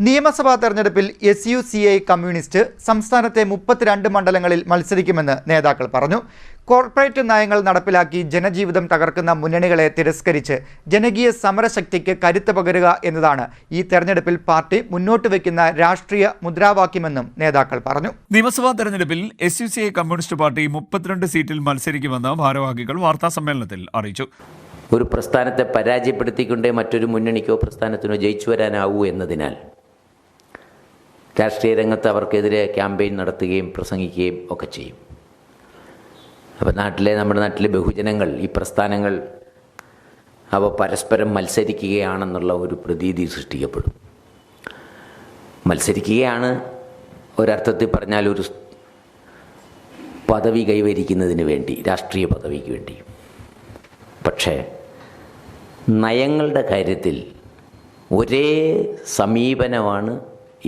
നിയമസഭാ തെരഞ്ഞെടുപ്പിൽ SUCI communist സംസ്ഥാനത്തെ 32 മണ്ഡലങ്ങളിൽ മത്സരിക്കുമെന്ന് നേതാക്കൾ പറഞ്ഞു. കോർപ്പറേറ്റ് നയങ്ങൾ നടപ്പിലാക്കി ജനജീവിതം തകർക്കുന്ന മുന്നണികളെ തിരസ്കരിച്ച് ജനകീയ സമരശക്തിക്ക് കരുത്ത് പകരുക എന്നതാണ് ഈ തെരഞ്ഞെടുപ്പിൽ പാർട്ടി മുന്നോട്ട് വയ്ക്കുന്ന രാഷ്ട്രീയ മുദ്രാവാക്യമെന്നും നേതാക്കൾ പറഞ്ഞു. നിയമസഭാ തെരഞ്ഞെടുപ്പിൽ SUCI കമ്മ്യൂണിസ്റ്റ് പാർട്ടി 32 സീറ്റിൽ മത്സരിക്കുമെന്ന് ഭാരവാഹികൾ വാർത്താസമ്മേളനത്തിൽ അറിയിച്ചു. ഒരു പ്രസ്ഥാനത്തെ പരാജയപ്പെടുത്തിക്കൊണ്ടേ മറ്റൊരു മുന്നണിക്കോ പ്രസ്ഥാനത്തിനോ ജയിച്ചു വരാനാവൂ എന്നതിനാൽ രാഷ്ട്രീയ രംഗത്ത് അവർക്കെതിരെ ക്യാമ്പയിൻ നടത്തുകയും പ്രസംഗിക്കുകയും ഒക്കെ ചെയ്യും. അപ്പോൾ നമ്മുടെ നാട്ടിലെ ബഹുജനങ്ങൾ ഈ പ്രസ്ഥാനങ്ങൾ അവ പരസ്പരം മത്സരിക്കുകയാണെന്നുള്ള ഒരു പ്രതീതി സൃഷ്ടിക്കപ്പെടും. മത്സരിക്കുകയാണ് ഒരർത്ഥത്തിൽ പറഞ്ഞാൽ ഒരു പദവി കൈവരിക്കുന്നതിന് വേണ്ടി, രാഷ്ട്രീയ പദവിക്ക് വേണ്ടി. പക്ഷേ നയങ്ങളുടെ കാര്യത്തിൽ ഒരേ സമീപനമാണ്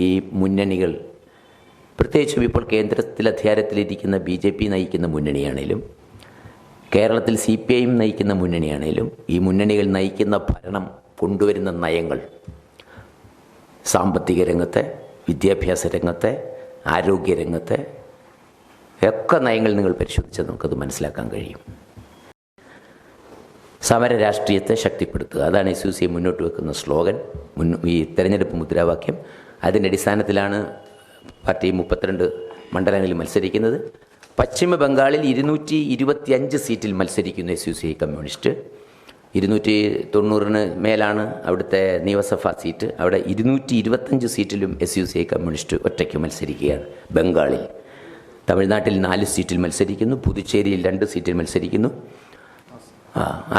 ഈ മുന്നണികൾ, പ്രത്യേകിച്ചും ഇപ്പോൾ കേന്ദ്രത്തിൽ അധികാരത്തിലിരിക്കുന്ന BJP നയിക്കുന്ന മുന്നണിയാണേലും കേരളത്തിൽ CPIM നയിക്കുന്ന മുന്നണിയാണേലും ഈ മുന്നണികൾ നയിക്കുന്ന ഭരണം കൊണ്ടുവരുന്ന നയങ്ങൾ സാമ്പത്തിക രംഗത്തെ, വിദ്യാഭ്യാസ രംഗത്തെ, ആരോഗ്യരംഗത്തെ ഒക്കെ നയങ്ങൾ നിങ്ങൾ പരിശോധിച്ചാൽ നമുക്കത് മനസ്സിലാക്കാൻ കഴിയും. സമര രാഷ്ട്രീയത്തെ ശക്തിപ്പെടുത്തുക, അതാണ് SUCI മുന്നോട്ട് വെക്കുന്ന സ്ലോഗൻ, ഈ തെരഞ്ഞെടുപ്പ് മുദ്രാവാക്യം. അതിൻ്റെ അടിസ്ഥാനത്തിലാണ് പാർട്ടി 32 മണ്ഡലങ്ങളിൽ മത്സരിക്കുന്നത്. പശ്ചിമ ബംഗാളിൽ 225 സീറ്റിൽ മത്സരിക്കുന്ന SUCI കമ്മ്യൂണിസ്റ്റ്. 290 മേലാണ് അവിടുത്തെ നിയമസഭാ സീറ്റ്. അവിടെ 225 സീറ്റിലും SUCI കമ്മ്യൂണിസ്റ്റ് ഒറ്റയ്ക്ക് മത്സരിക്കുകയാണ് ബംഗാളിൽ. തമിഴ്നാട്ടിൽ 4 സീറ്റിൽ മത്സരിക്കുന്നു, പുതുച്ചേരിയിൽ 2 സീറ്റിൽ മത്സരിക്കുന്നു,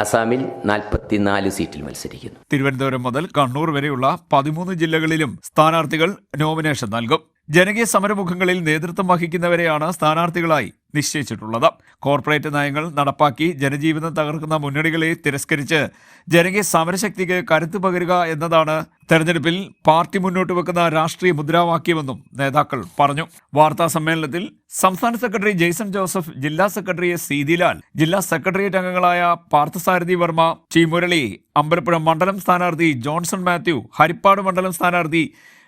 ആസാമിൽ 44 സീറ്റിൽ മത്സരിക്കുന്നു. തിരുവനന്തപുരം മുതൽ കണ്ണൂർ വരെയുള്ള 13 ജില്ലകളിലും സ്ഥാനാർത്ഥികൾ നോമിനേഷൻ നൽകും. ജനകീയ സമരമുഖങ്ങളിൽ നേതൃത്വം വഹിക്കുന്നവരെയാണ് സ്ഥാനാർത്ഥികളായി നിശ്ചയിച്ചിട്ടുള്ളത്. കോർപ്പറേറ്റ് നയങ്ങൾ നടപ്പാക്കി ജനജീവിതം തകർക്കുന്ന മുന്നണികളെ തിരസ്കരിച്ച് ജനകീയ സമരശക്തിക്ക് കരുത്ത് പകരുക എന്നതാണ് തെരഞ്ഞെടുപ്പിൽ പാർട്ടി മുന്നോട്ട് വെക്കുന്ന രാഷ്ട്രീയ മുദ്രാവാക്യമെന്നും നേതാക്കൾ പറഞ്ഞു. വാർത്താ സമ്മേളനത്തിൽ സംസ്ഥാന സെക്രട്ടറി ജെയ്സൺ ജോസഫ്, ജില്ലാ സെക്രട്ടറി സീതിലാൽ, ജില്ലാ സെക്രട്ടേറിയറ്റ് അംഗങ്ങളായ പാർത്ഥസാരഥി വർമ്മ, T. മുരളി, അമ്പലപ്പുഴ മണ്ഡലം സ്ഥാനാർത്ഥി ജോൺസൺ മാത്യു, ഹരിപ്പാട് മണ്ഡലം സ്ഥാനാർത്ഥി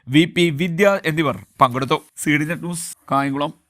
VP വിദ്യ എന്നിവർ പങ്കെടുത്തു. CDNet news, Kayamkulam.